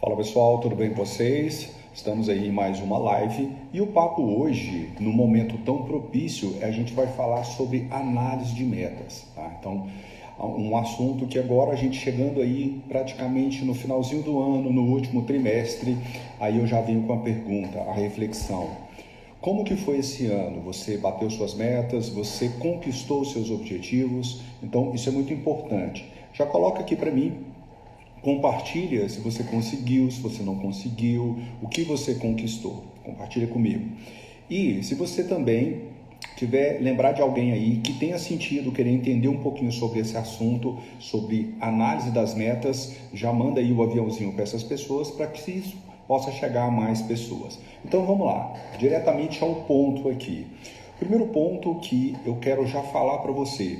Fala pessoal, tudo bem com vocês? Estamos aí em mais uma live e o papo hoje, no momento tão propício, a gente vai falar sobre análise de metas, tá? Então, um assunto que agora a gente chegando aí praticamente no finalzinho do ano, no último trimestre, aí eu já venho com a pergunta, a reflexão. Como que foi esse ano? Você bateu suas metas? Você conquistou seus objetivos? Então, isso é muito importante. Já coloca aqui para mim. Compartilha se você conseguiu, se você não conseguiu, o que você conquistou. Compartilha comigo. E se você também tiver, lembrar de alguém aí que tenha sentido, querer entender um pouquinho sobre esse assunto, sobre análise das metas, já manda aí o aviãozinho para essas pessoas para que isso possa chegar a mais pessoas. Então vamos lá, diretamente ao ponto aqui. Primeiro ponto que eu quero já falar para você,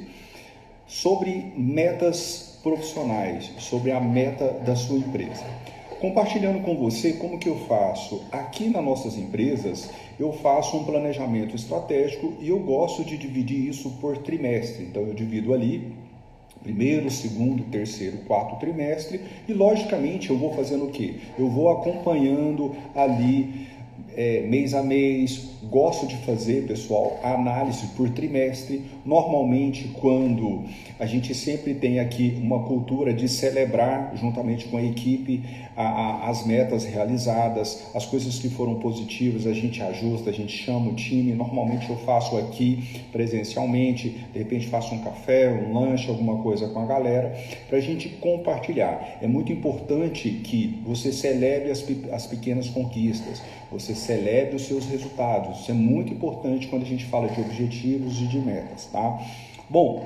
sobre metas profissionais, sobre a meta da sua empresa. Compartilhando com você como que eu faço. Aqui nas nossas empresas, eu faço um planejamento estratégico e eu gosto de dividir isso por trimestre. Então eu divido ali primeiro, segundo, terceiro, quarto trimestre e logicamente eu vou fazendo o quê? Eu vou acompanhando ali mês a mês. Gosto de fazer, pessoal, a análise por trimestre. Normalmente, quando a gente sempre tem aqui uma cultura de celebrar, juntamente com a equipe, as metas realizadas, as coisas que foram positivas, a gente ajusta, a gente chama o time. Normalmente eu faço aqui presencialmente, de repente faço um café, um lanche, alguma coisa com a galera, para a gente compartilhar. É muito importante que você celebre as pequenas conquistas, você celebre os seus resultados. Isso é muito importante quando a gente fala de objetivos e de metas, tá? Bom,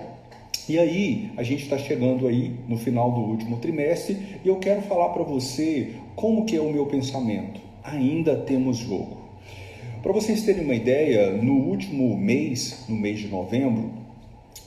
e aí a gente está chegando aí no final do último trimestre e eu quero falar para você como que é o meu pensamento. Ainda temos jogo. Para vocês terem uma ideia, no último mês, no mês de novembro,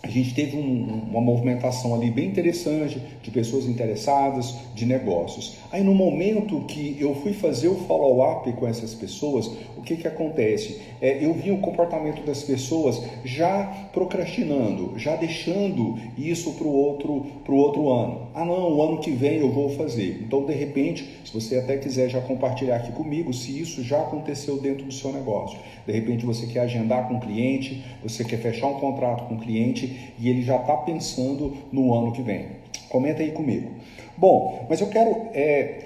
a gente teve uma movimentação ali bem interessante de pessoas interessadas, de negócios. Aí no momento que eu fui fazer o follow-up com essas pessoas, o que acontece? Eu vi o comportamento das pessoas já procrastinando, já deixando isso para o outro ano. Ah não, o ano que vem eu vou fazer. Então de repente, se você até quiser já compartilhar aqui comigo, se isso já aconteceu dentro do seu negócio. De repente você quer agendar com o cliente, você quer fechar um contrato com o cliente, e ele já está pensando no ano que vem. Comenta aí comigo. Bom, mas eu quero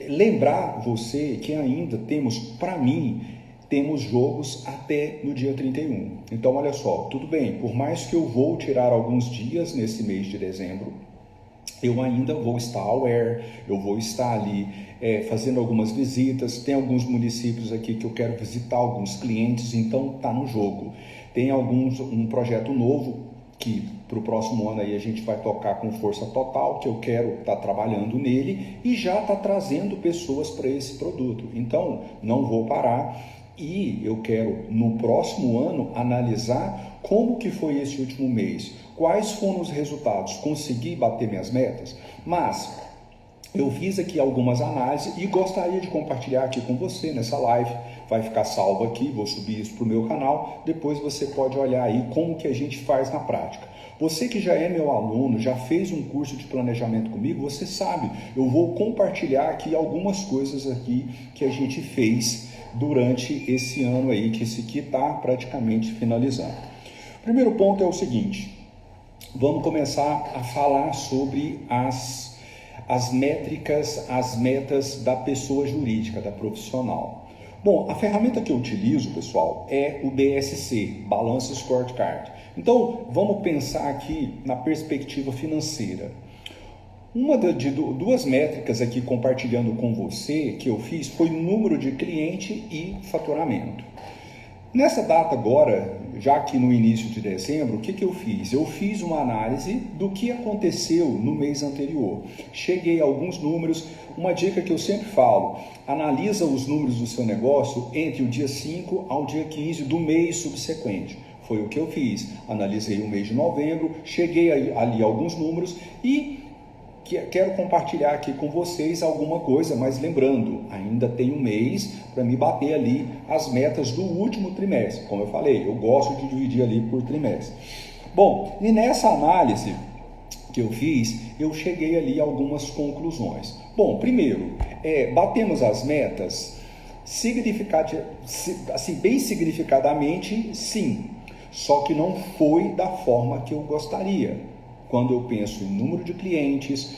lembrar você que ainda temos, para mim, temos jogos até no dia 31. Então, olha só, tudo bem, por mais que eu vou tirar alguns dias nesse mês de dezembro, eu ainda vou estar aware, eu vou estar ali fazendo algumas visitas, tem alguns municípios aqui que eu quero visitar, alguns clientes, então tá no jogo. Tem um projeto novo que para o próximo ano aí a gente vai tocar com força total, que eu quero estar trabalhando nele e já está trazendo pessoas para esse produto. Então, não vou parar e eu quero, no próximo ano, analisar como que foi esse último mês, quais foram os resultados, consegui bater minhas metas, mas eu fiz aqui algumas análises e gostaria de compartilhar aqui com você nessa live. Vai ficar salvo aqui, vou subir isso para o meu canal. Depois você pode olhar aí como que a gente faz na prática. Você que já é meu aluno, já fez um curso de planejamento comigo, você sabe, eu vou compartilhar aqui algumas coisas aqui que a gente fez durante esse ano aí, que esse aqui está praticamente finalizando. Primeiro ponto é o seguinte, vamos começar a falar sobre as métricas, as metas da pessoa jurídica, da profissional. Bom, a ferramenta que eu utilizo, pessoal, é o BSC, Balance Scorecard. Então, vamos pensar aqui na perspectiva financeira. Duas métricas aqui compartilhando com você que eu fiz foi número de cliente e faturamento. Nessa data agora, já que no início de dezembro, o que eu fiz? Eu fiz uma análise do que aconteceu no mês anterior. Cheguei a alguns números, uma dica que eu sempre falo, analisa os números do seu negócio entre o dia 5 ao dia 15 do mês subsequente. Foi o que eu fiz, analisei o mês de novembro, cheguei ali a alguns números e quero compartilhar aqui com vocês alguma coisa, mas lembrando, ainda tem um mês para me bater ali as metas do último trimestre. Como eu falei, eu gosto de dividir ali por trimestre. Bom, e nessa análise, que eu fiz, eu cheguei ali a algumas conclusões. Bom, primeiro, batemos as metas assim, bem significadamente, sim, só que não foi da forma que eu gostaria. Quando eu penso em número de clientes,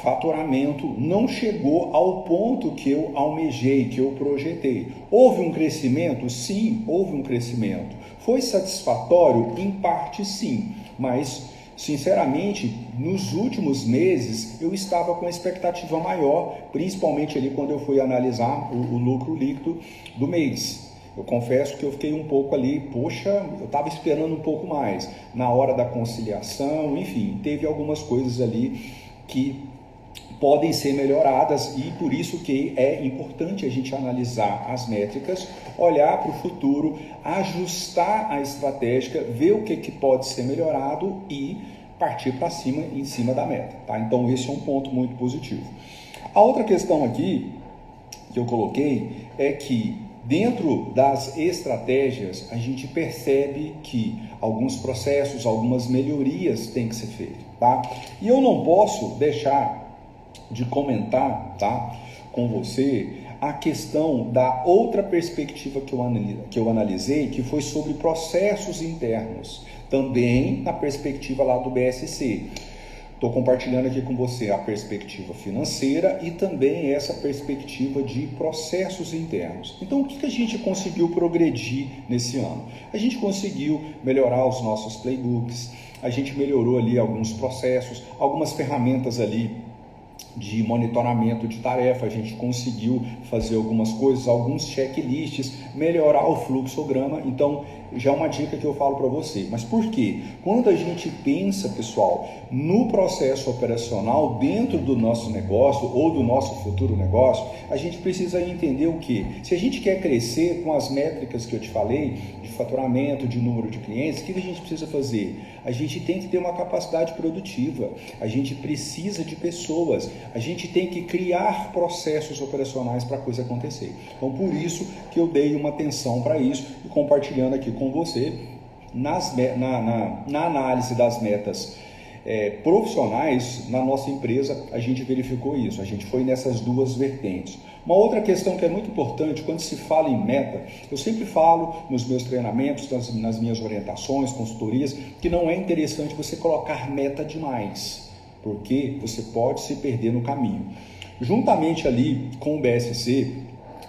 faturamento, não chegou ao ponto que eu almejei, que eu projetei. Houve um crescimento? Sim, houve um crescimento. Foi satisfatório? Em parte, sim, mas sinceramente, nos últimos meses eu estava com expectativa maior, principalmente ali quando eu fui analisar o lucro líquido do mês. Eu confesso que eu fiquei um pouco ali, poxa, eu estava esperando um pouco mais. Na hora da conciliação, enfim, teve algumas coisas ali que podem ser melhoradas e por isso que é importante a gente analisar as métricas, olhar para o futuro, ajustar a estratégia, ver o que pode ser melhorado e partir para cima, em cima da meta, tá? Então esse é um ponto muito positivo. A outra questão aqui que eu coloquei é que dentro das estratégias a gente percebe que alguns processos, algumas melhorias têm que ser feitas, tá? E eu não posso deixar de comentar, tá, com você a questão da outra perspectiva que eu analisei, que foi sobre processos internos, também na perspectiva lá do BSC. Estou compartilhando aqui com você a perspectiva financeira e também essa perspectiva de processos internos. Então, o que a gente conseguiu progredir nesse ano? A gente conseguiu melhorar os nossos playbooks, a gente melhorou ali alguns processos, algumas ferramentas ali de monitoramento de tarefa, a gente conseguiu fazer algumas coisas, alguns checklists, melhorar o fluxograma. Então, já é uma dica que eu falo para você. Mas por quê? Quando a gente pensa, pessoal, no processo operacional dentro do nosso negócio ou do nosso futuro negócio, a gente precisa entender o quê? Se a gente quer crescer com as métricas que eu te falei, de faturamento, de número de clientes, o que a gente precisa fazer? A gente tem que ter uma capacidade produtiva, a gente precisa de pessoas, a gente tem que criar processos operacionais para a coisa acontecer. Então, por isso que eu dei uma atenção para isso e compartilhando aqui com você na análise das metas profissionais na nossa empresa, a gente verificou isso, a gente foi nessas duas vertentes. Uma outra questão que é muito importante, quando se fala em meta, eu sempre falo nos meus treinamentos, nas minhas orientações, consultorias, que não é interessante você colocar meta demais, porque você pode se perder no caminho. Juntamente ali com o BSC,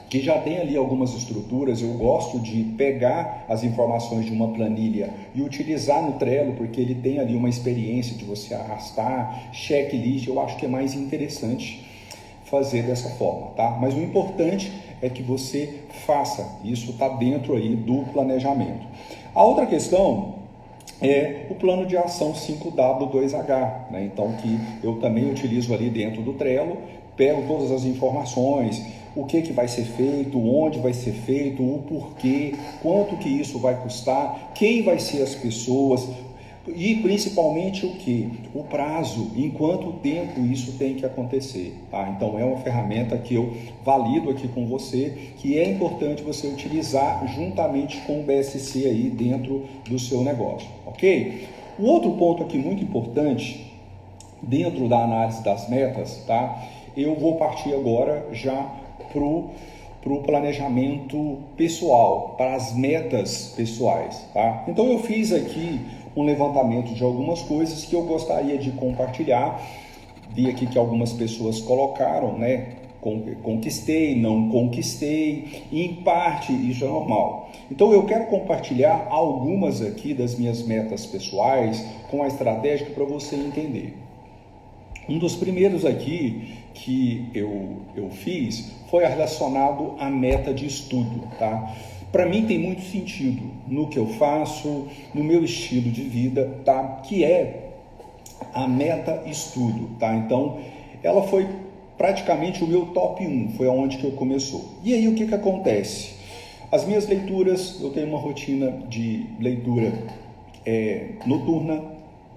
que já tem ali algumas estruturas, eu gosto de pegar as informações de uma planilha e utilizar no Trello, porque ele tem ali uma experiência de você arrastar, checklist, eu acho que é mais interessante fazer dessa forma, tá? Mas o importante é que você faça, isso está dentro aí do planejamento. A outra questão é o plano de ação 5W2H, né? Então, que eu também utilizo ali dentro do Trello, pego todas as informações, o que vai ser feito, onde vai ser feito, o porquê, quanto que isso vai custar, quem vai ser as pessoas e principalmente o que? O prazo, em quanto tempo isso tem que acontecer, tá? Então é uma ferramenta que eu valido aqui com você, que é importante você utilizar juntamente com o BSC aí dentro do seu negócio, ok? Um outro ponto aqui muito importante dentro da análise das metas, tá? Eu vou partir agora já para o planejamento pessoal, para as metas pessoais, tá? Então eu fiz aqui um levantamento de algumas coisas que eu gostaria de compartilhar. Vi aqui que algumas pessoas colocaram, né? Conquistei, não conquistei, e em parte isso é normal. Então eu quero compartilhar algumas aqui das minhas metas pessoais com a estratégia para você entender. Um dos primeiros aqui que eu fiz foi relacionado à meta de estudo, tá? Para mim tem muito sentido no que eu faço, no meu estilo de vida, tá? Que é a meta estudo, tá? Então, ela foi praticamente o meu top 1, foi aonde que eu começou. E aí o que acontece? As minhas leituras, eu tenho uma rotina de leitura noturna,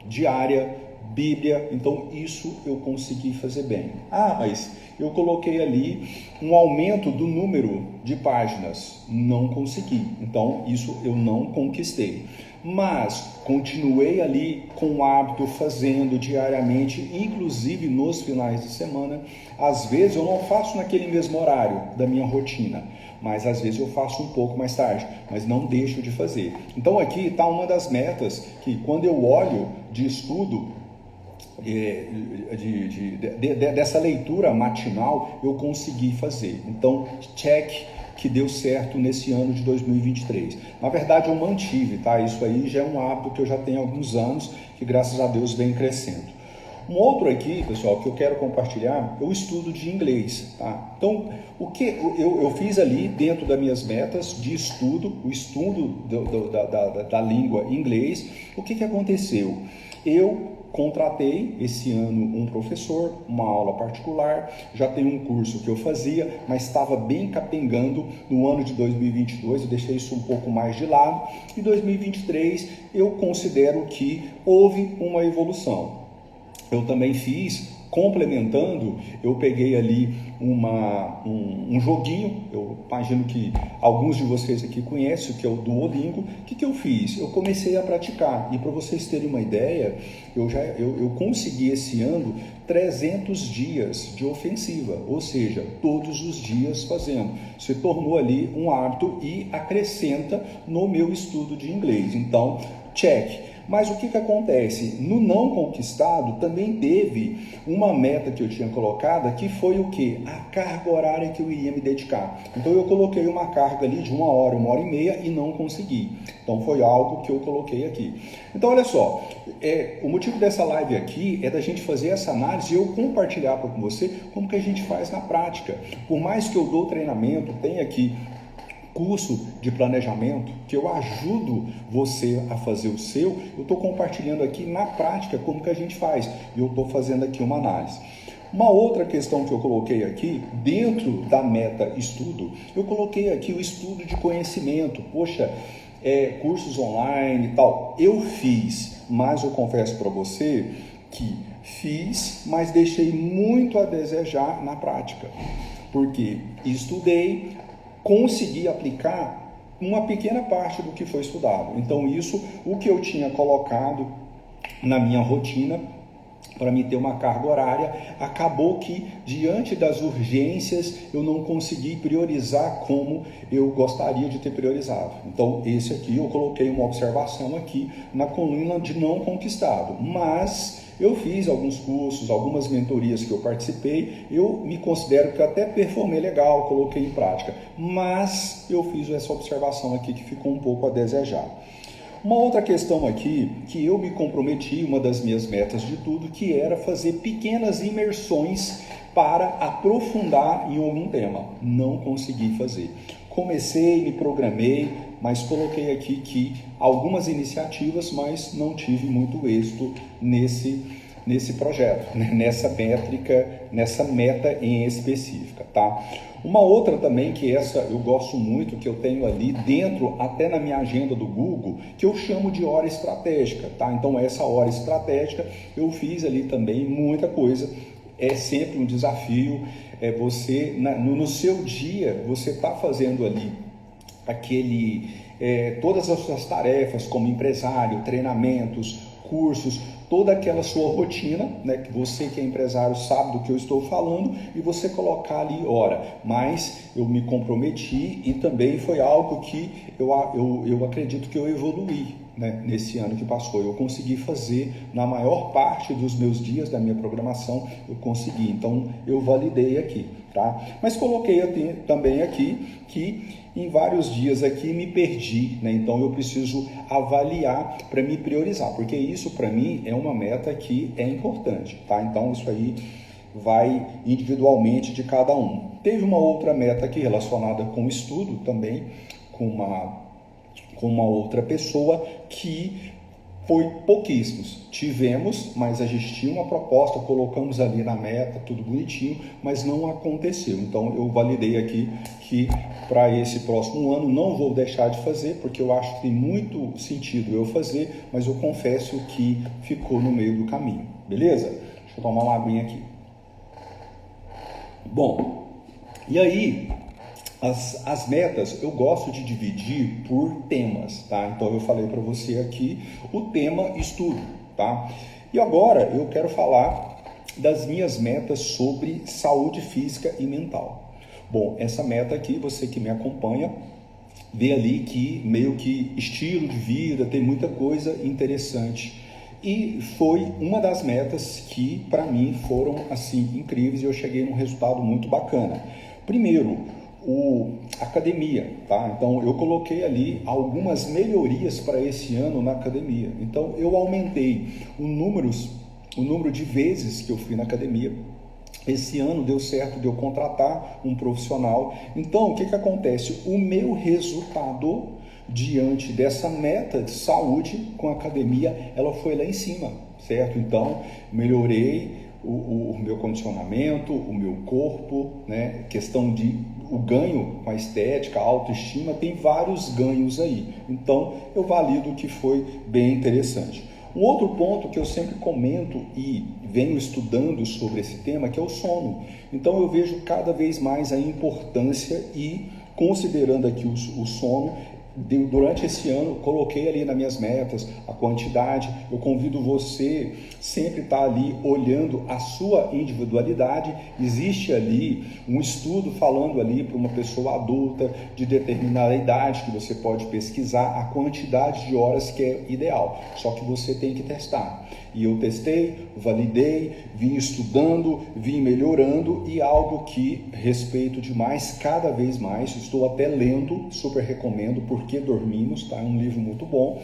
diária, Bíblia, então isso eu consegui fazer bem. Ah, mas eu coloquei ali um aumento do número de páginas, não consegui, então isso eu não conquistei. mas continuei ali com o hábito, fazendo diariamente, inclusive nos finais de semana. Às vezes eu não faço naquele mesmo horário da minha rotina, mas às vezes eu faço um pouco mais tarde, mas não deixo de fazer. Então aqui está uma das metas que, quando eu olho de estudo, dessa leitura matinal, eu consegui fazer. Então, check, que deu certo nesse ano de 2023. Na verdade, eu mantive, tá? Isso aí já é um hábito que eu já tenho há alguns anos, que graças a Deus vem crescendo. Um outro aqui, pessoal, que eu quero compartilhar é o estudo de inglês, tá? Então, o que eu fiz ali dentro das minhas metas de estudo, o estudo da língua inglês, o que aconteceu? Eu contratei esse ano um professor, uma aula particular, já tem um curso que eu fazia, mas estava bem capengando no ano de 2022, eu deixei isso um pouco mais de lado, e 2023 eu considero que houve uma evolução. Eu também fiz, complementando, eu peguei ali um joguinho, eu imagino que alguns de vocês aqui conhecem, que é o Duolingo. O que eu fiz? Eu comecei a praticar, e para vocês terem uma ideia, eu consegui esse ano 300 dias de ofensiva, ou seja, todos os dias fazendo. Se tornou ali um hábito e acrescenta no meu estudo de inglês. Então, check. Mas o que acontece? No não conquistado também teve uma meta que eu tinha colocada, que foi o quê? A carga horária que eu iria me dedicar. Então eu coloquei uma carga ali de 1 hora, 1h30 e não consegui. Então foi algo que eu coloquei aqui. Então olha só, o motivo dessa live aqui é da gente fazer essa análise e eu compartilhar com você como que a gente faz na prática. Por mais que eu dou treinamento, tem aqui curso de planejamento, que eu ajudo você a fazer o seu, eu estou compartilhando aqui na prática como que a gente faz, e eu estou fazendo aqui uma análise. Uma outra questão que eu coloquei aqui, dentro da meta estudo, eu coloquei aqui o estudo de conhecimento. Poxa, cursos online e tal, eu fiz, mas eu confesso para você que fiz, mas deixei muito a desejar na prática, porque estudei, consegui aplicar uma pequena parte do que foi estudado. Então isso, o que eu tinha colocado na minha rotina para me ter uma carga horária, acabou que diante das urgências eu não consegui priorizar como eu gostaria de ter priorizado. Então esse aqui eu coloquei uma observação aqui na coluna de não conquistado, mas eu fiz alguns cursos, algumas mentorias que eu participei, eu me considero que até performei legal, coloquei em prática, mas eu fiz essa observação aqui que ficou um pouco a desejar. Uma outra questão aqui, que eu me comprometi, uma das minhas metas de tudo, que era fazer pequenas imersões para aprofundar em algum tema. Não consegui fazer. Comecei, me programei, mas coloquei aqui que algumas iniciativas, mas não tive muito êxito nesse projeto, nessa métrica, nessa meta em específica, tá? Uma outra também, que essa eu gosto muito, que eu tenho ali dentro, até na minha agenda do Google, que eu chamo de hora estratégica, tá? Então essa hora estratégica eu fiz ali também muita coisa, é sempre um desafio, você, no seu dia, você está fazendo ali todas as suas tarefas como empresário, treinamentos, cursos, toda aquela sua rotina, né, que você que é empresário sabe do que eu estou falando, e você colocar ali hora. Mas eu me comprometi e também foi algo que eu acredito que eu evoluí, né, nesse ano que passou. Eu consegui fazer na maior parte dos meus dias da minha programação, eu consegui. Então eu validei aqui, tá? Mas coloquei também aqui que em vários dias aqui me perdi, né? Então eu preciso avaliar para me priorizar, porque isso para mim é uma meta que é importante, tá? Então isso aí vai individualmente de cada um. Teve uma outra meta aqui relacionada com o estudo também, com uma outra pessoa, que foi pouquíssimos. Tivemos, mas a gente tinha uma proposta, colocamos ali na meta, tudo bonitinho, mas não aconteceu. Então eu validei aqui que para esse próximo ano não vou deixar de fazer, porque eu acho que tem muito sentido eu fazer, mas eu confesso que ficou no meio do caminho. Beleza? Deixa eu tomar uma aguinha aqui. Bom, e aí As metas eu gosto de dividir por temas, tá? Então eu falei para você aqui o tema estudo, tá? E agora eu quero falar das minhas metas sobre saúde física e mental. Bom, essa meta aqui, você que me acompanha, vê ali que meio que estilo de vida, tem muita coisa interessante. E foi uma das metas que para mim foram assim incríveis e eu cheguei num resultado muito bacana. Primeiro, academia, tá? Então eu coloquei ali algumas melhorias para esse ano na academia. Então eu aumentei o número de vezes que eu fui na academia. Esse ano deu certo de eu contratar um profissional. Então o que acontece? O meu resultado diante dessa meta de saúde com a academia, ela foi lá em cima, certo? Então melhorei o meu condicionamento, o meu corpo, né? Questão de o ganho com a estética, a autoestima, tem vários ganhos aí. Então, eu valido que foi bem interessante. Um outro ponto que eu sempre comento e venho estudando sobre esse tema, que é o sono. Então, eu vejo cada vez mais a importância e, considerando aqui o sono, durante esse ano, coloquei ali nas minhas metas a quantidade. Eu convido você sempre estar ali olhando a sua individualidade. Existe ali um estudo falando ali para uma pessoa adulta de determinada idade que você pode pesquisar a quantidade de horas que é ideal. Só que você tem que testar. E eu testei, validei, vim estudando, vim melhorando e algo que respeito demais, cada vez mais. Estou até lendo, super recomendo, Porque Dormimos, tá? É um livro muito bom.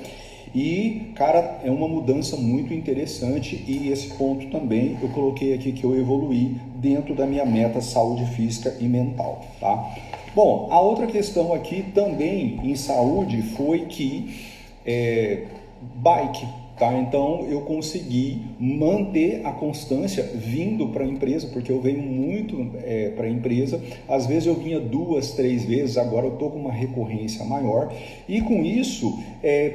E, cara, é uma mudança muito interessante e esse ponto também eu coloquei aqui que eu evoluí dentro da minha meta saúde física e mental, tá? Bom, a outra questão aqui também em saúde foi que bike. Tá? Então eu consegui manter a constância vindo para a empresa, porque eu venho muito para a empresa, às vezes eu vinha 2, 3 vezes, agora eu estou com uma recorrência maior e com isso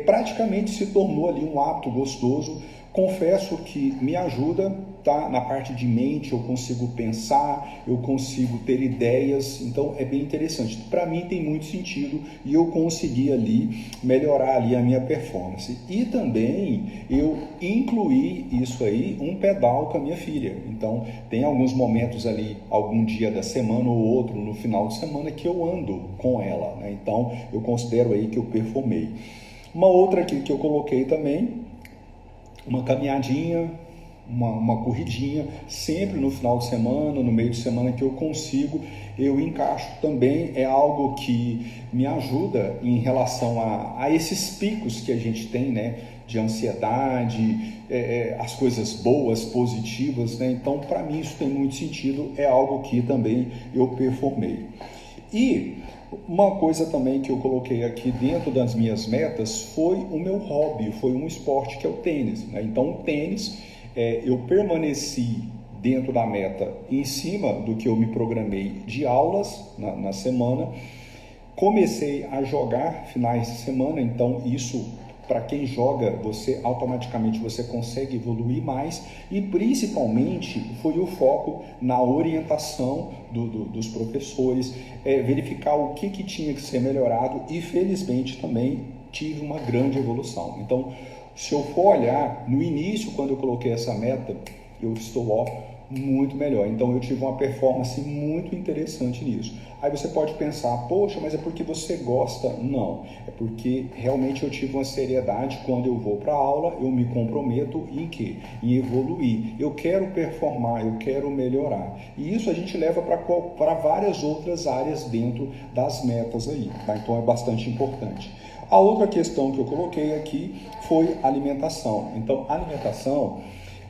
praticamente se tornou ali um hábito gostoso. Confesso que me ajuda, tá? Na parte de mente eu consigo pensar, eu consigo ter ideias, então é bem interessante. Para mim tem muito sentido e eu consegui ali melhorar ali a minha performance. E também eu incluí isso aí, um pedal com a minha filha. Então tem alguns momentos ali, algum dia da semana ou outro no final de semana que eu ando com ela, né? Então eu considero aí que eu performei. Uma outra aqui que eu coloquei também, uma caminhadinha, uma corridinha, sempre no final de semana, no meio de semana que eu consigo, eu encaixo também, é algo que me ajuda em relação a esses picos que a gente tem, né, de ansiedade, as coisas boas, positivas, né? Então para mim isso tem muito sentido, é algo que também eu performei. E uma coisa também que eu coloquei aqui dentro das minhas metas foi o meu hobby, foi um esporte que é o tênis, né? Então o tênis, eu permaneci dentro da meta em cima do que eu me programei de aulas na semana, comecei a jogar finais de semana, então isso para quem joga, você automaticamente você consegue evoluir mais e principalmente foi o foco na orientação dos professores, verificar o que tinha que ser melhorado e felizmente também tive uma grande evolução. Então, se eu for olhar no início, quando eu coloquei essa meta, eu estou muito melhor. Então eu tive uma performance muito interessante nisso. Aí você pode pensar, poxa, mas é porque você gosta? Não, é porque realmente eu tive uma seriedade. Quando eu vou para a aula, eu me comprometo em quê? Em evoluir. Eu quero performar, eu quero melhorar. E isso a gente leva para várias outras áreas dentro das metas aí, tá? Então é bastante importante. A outra questão que eu coloquei aqui foi alimentação. Então, alimentação,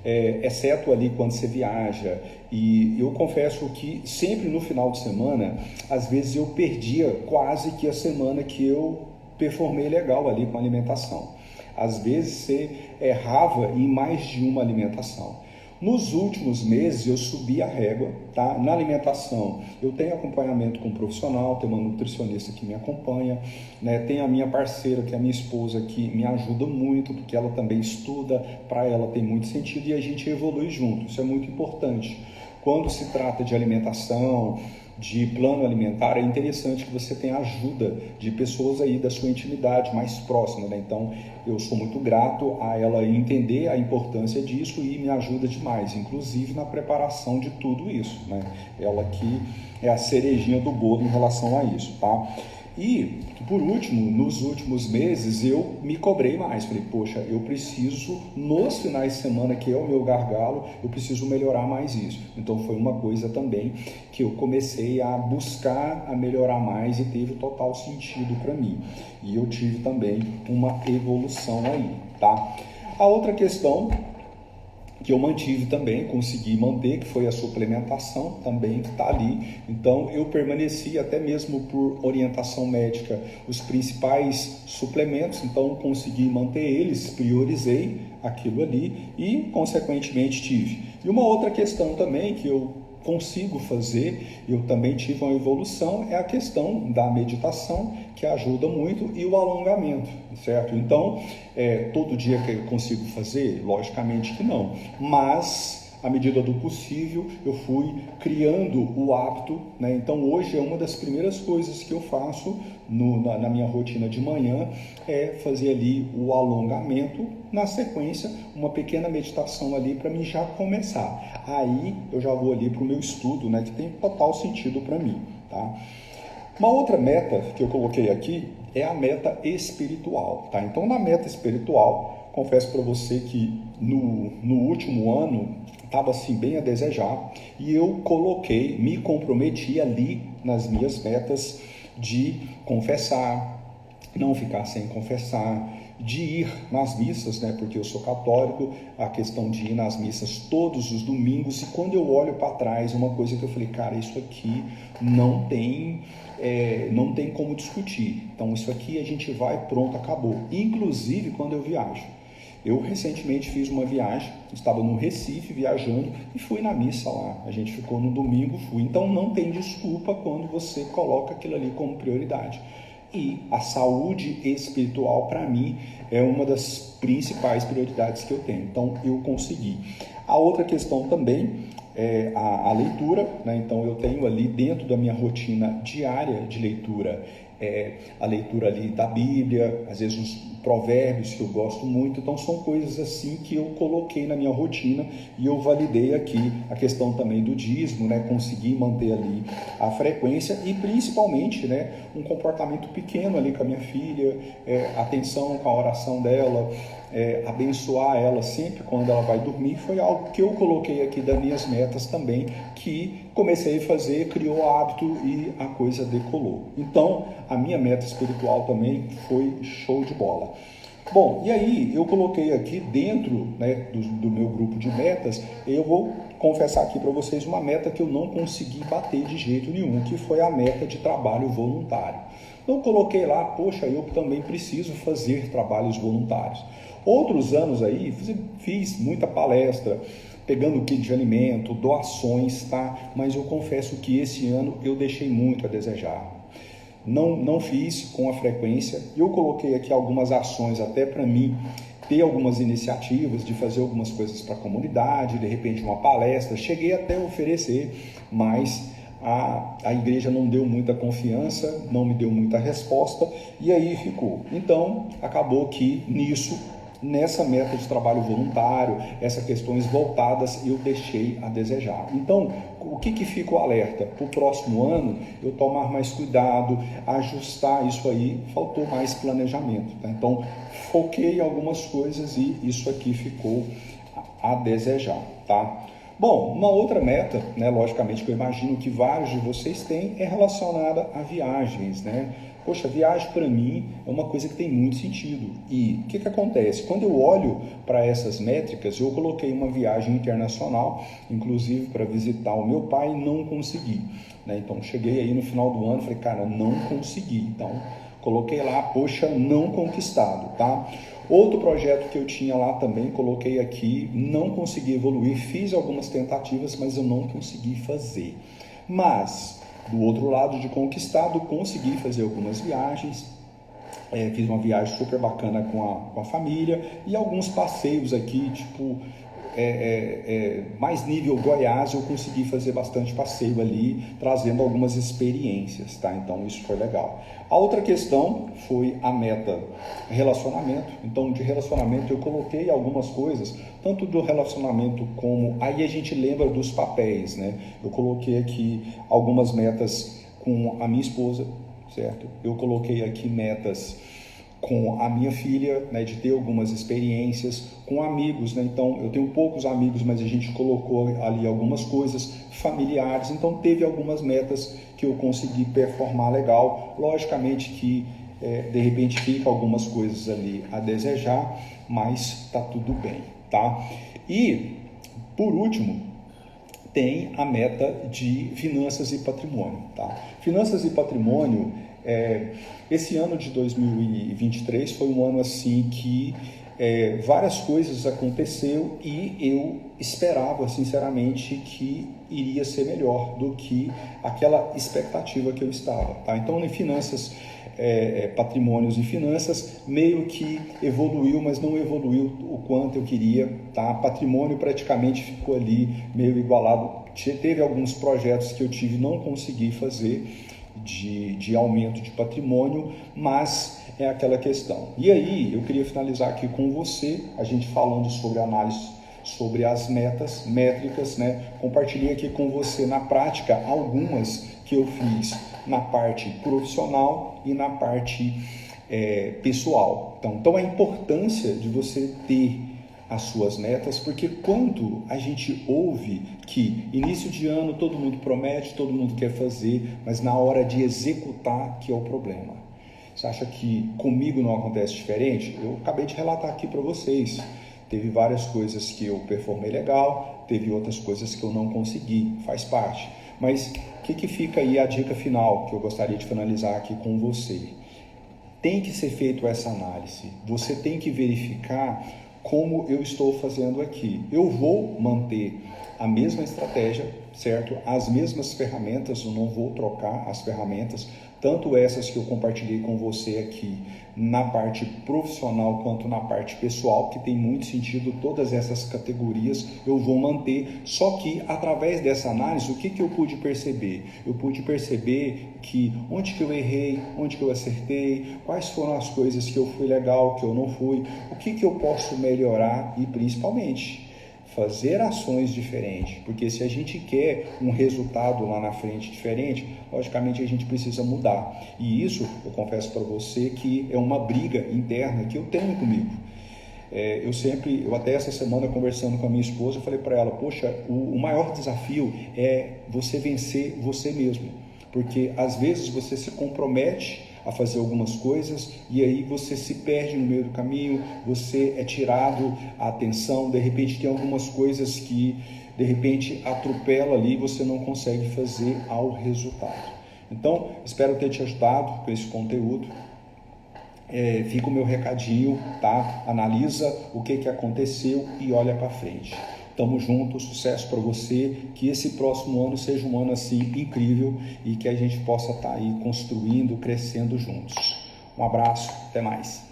exceto ali quando você viaja, e eu confesso que sempre no final de semana, às vezes eu perdia quase que a semana que eu performei legal ali com a alimentação. Às vezes você errava em mais de uma alimentação. Nos últimos meses eu subi a régua, tá? Na alimentação eu tenho acompanhamento com um profissional, tem uma nutricionista que me acompanha, né? Tem a minha parceira, que é a minha esposa, que me ajuda muito, porque ela também estuda, para ela tem muito sentido e a gente evolui junto, isso é muito importante. Quando se trata de alimentação, de plano alimentar, é interessante que você tenha ajuda de pessoas aí da sua intimidade mais próxima, né? Então, eu sou muito grato a ela entender a importância disso e me ajuda demais, inclusive na preparação de tudo isso, né? Ela que é a cerejinha do bolo em relação a isso, tá? E, por último, nos últimos meses eu me cobrei mais. Falei, poxa, eu preciso, nos finais de semana, que é o meu gargalo, eu preciso melhorar mais isso. Então foi uma coisa também que eu comecei a buscar a melhorar mais e teve total sentido para mim. E eu tive também uma evolução aí, tá? A outra questão que eu mantive também, consegui manter, que foi a suplementação também, que está ali. Então, eu permaneci até mesmo por orientação médica os principais suplementos, então consegui manter eles, priorizei aquilo ali e, consequentemente, tive. E uma outra questão também que eu consigo fazer, eu também tive uma evolução, é a questão da meditação, que ajuda muito, e o alongamento, certo? Então, todo dia que eu consigo fazer? Logicamente que não, mas à medida do possível eu fui criando o hábito, né? Então hoje é uma das primeiras coisas que eu faço na minha rotina de manhã, é fazer ali o alongamento, na sequência uma pequena meditação ali para mim já começar. Aí eu já vou ali para o meu estudo, né? Que tem total sentido para mim, tá? Uma outra meta que eu coloquei aqui é a meta espiritual, tá? Então, na meta espiritual, confesso para você que no último ano estava assim bem a desejar, e eu coloquei, me comprometi ali nas minhas metas de confessar, não ficar sem confessar, de ir nas missas, né? Porque eu sou católico, a questão de ir nas missas todos os domingos, e quando eu olho para trás, uma coisa que eu falei, cara, isso aqui não tem como discutir. Então isso aqui a gente vai, pronto, acabou. Inclusive quando eu viajo. Eu recentemente fiz uma viagem, estava no Recife viajando e fui na missa lá. A gente ficou no domingo, fui. Então não tem desculpa quando você coloca aquilo ali como prioridade. E a saúde espiritual, para mim, é uma das principais prioridades que eu tenho. Então eu consegui. A outra questão também é a leitura, né? Então eu tenho ali dentro da minha rotina diária de leitura, a leitura ali da Bíblia, às vezes os provérbios que eu gosto muito. Então são coisas assim que eu coloquei na minha rotina, e eu validei aqui a questão também do dízimo, né? Consegui manter ali a frequência e principalmente, né, um comportamento pequeno ali com a minha filha, atenção com a oração dela, abençoar ela sempre quando ela vai dormir. Foi algo que eu coloquei aqui das minhas metas também, que comecei a fazer, criou hábito e a coisa decolou. Então, a minha meta espiritual também foi show de bola. Bom, e aí eu coloquei aqui dentro, né, do meu grupo de metas, eu vou confessar aqui para vocês uma meta que eu não consegui bater de jeito nenhum, que foi a meta de trabalho voluntário. Então, coloquei lá, poxa, eu também preciso fazer trabalhos voluntários. Outros anos aí, fiz muita palestra, pegando kit de alimento, doações, tá? Mas eu confesso que esse ano eu deixei muito a desejar. Não fiz com a frequência. Eu coloquei aqui algumas ações até para mim ter algumas iniciativas de fazer algumas coisas para a comunidade, de repente uma palestra. Cheguei até a oferecer, mas a igreja não deu muita confiança, não me deu muita resposta, e aí ficou. Então, acabou que nessa meta de trabalho voluntário, essas questões voltadas, eu deixei a desejar. Então, o que fica o alerta? Para o próximo ano, eu tomar mais cuidado, ajustar isso aí, faltou mais planejamento, tá? Então, foquei em algumas coisas e isso aqui ficou a desejar, tá? Bom, uma outra meta, né, logicamente que eu imagino que vários de vocês têm, é relacionada a viagens, né? Poxa, viagem para mim é uma coisa que tem muito sentido. E o que acontece? Quando eu olho para essas métricas, eu coloquei uma viagem internacional, inclusive para visitar o meu pai, e não consegui, né? Então, cheguei aí no final do ano, falei, cara, não consegui. Então, coloquei lá, poxa, não conquistado, tá? Outro projeto que eu tinha lá também, coloquei aqui, não consegui evoluir, fiz algumas tentativas, mas eu não consegui fazer. Mas, do outro lado de conquistado, consegui fazer algumas viagens, fiz uma viagem super bacana com a família, e alguns passeios aqui, tipo, mais nível Goiás, eu consegui fazer bastante passeio ali, trazendo algumas experiências, tá? Então isso foi legal. A outra questão foi a meta relacionamento. Então de relacionamento eu coloquei algumas coisas, tanto do relacionamento como... Aí a gente lembra dos papéis, né? Eu coloquei aqui algumas metas com a minha esposa, certo? Eu coloquei aqui metas com a minha filha, né, de ter algumas experiências, com amigos, né? Então eu tenho poucos amigos, mas a gente colocou ali algumas coisas familiares, então teve algumas metas que eu consegui performar legal. Logicamente que de repente fica algumas coisas ali a desejar, mas tá tudo bem, tá? E por último, tem a meta de finanças e patrimônio, tá? Finanças e patrimônio, esse ano de 2023 foi um ano assim que várias coisas aconteceu e eu esperava sinceramente que iria ser melhor do que aquela expectativa que eu estava, tá? Então em finanças, patrimônios e finanças meio que evoluiu, mas não evoluiu o quanto eu queria, tá? Patrimônio praticamente ficou ali meio igualado. Teve alguns projetos que eu não consegui fazer de aumento de patrimônio, mas é aquela questão. E aí eu queria finalizar aqui com você, a gente falando sobre análise, sobre as metas, métricas, né? Compartilhei aqui com você na prática algumas que eu fiz na parte profissional e na parte pessoal. Então a importância de você ter as suas metas, porque quando a gente ouve que início de ano todo mundo promete, todo mundo quer fazer, mas na hora de executar que é o problema. Você acha que comigo não acontece diferente? Eu acabei de relatar aqui para vocês. Teve várias coisas que eu performei legal, teve outras coisas que eu não consegui, faz parte. Mas o que fica aí a dica final que eu gostaria de finalizar aqui com você? Tem que ser feita essa análise, você tem que verificar como eu estou fazendo aqui. Eu vou manter a mesma estratégia, certo? As mesmas ferramentas, eu não vou trocar as ferramentas, tanto essas que eu compartilhei com você aqui na parte profissional quanto na parte pessoal, que tem muito sentido, todas essas categorias eu vou manter, só que através dessa análise, o que eu pude perceber? Eu pude perceber que onde que eu errei, onde que eu acertei, quais foram as coisas que eu fui legal, que eu não fui, o que eu posso melhorar e principalmente fazer ações diferentes, porque se a gente quer um resultado lá na frente diferente, logicamente a gente precisa mudar. E isso, eu confesso para você que é uma briga interna que eu tenho comigo. Eu até essa semana conversando com a minha esposa, eu falei para ela, poxa, o maior desafio é você vencer você mesmo, porque às vezes você se compromete a fazer algumas coisas e aí você se perde no meio do caminho, você é tirado a atenção, de repente tem algumas coisas que de repente atropela ali e você não consegue fazer ao resultado. Então, espero ter te ajudado com esse conteúdo. Fica o meu recadinho, tá? Analisa o que aconteceu e olha para frente. Tamo junto, sucesso para você, que esse próximo ano seja um ano assim incrível e que a gente possa estar aí construindo, crescendo juntos. Um abraço, até mais.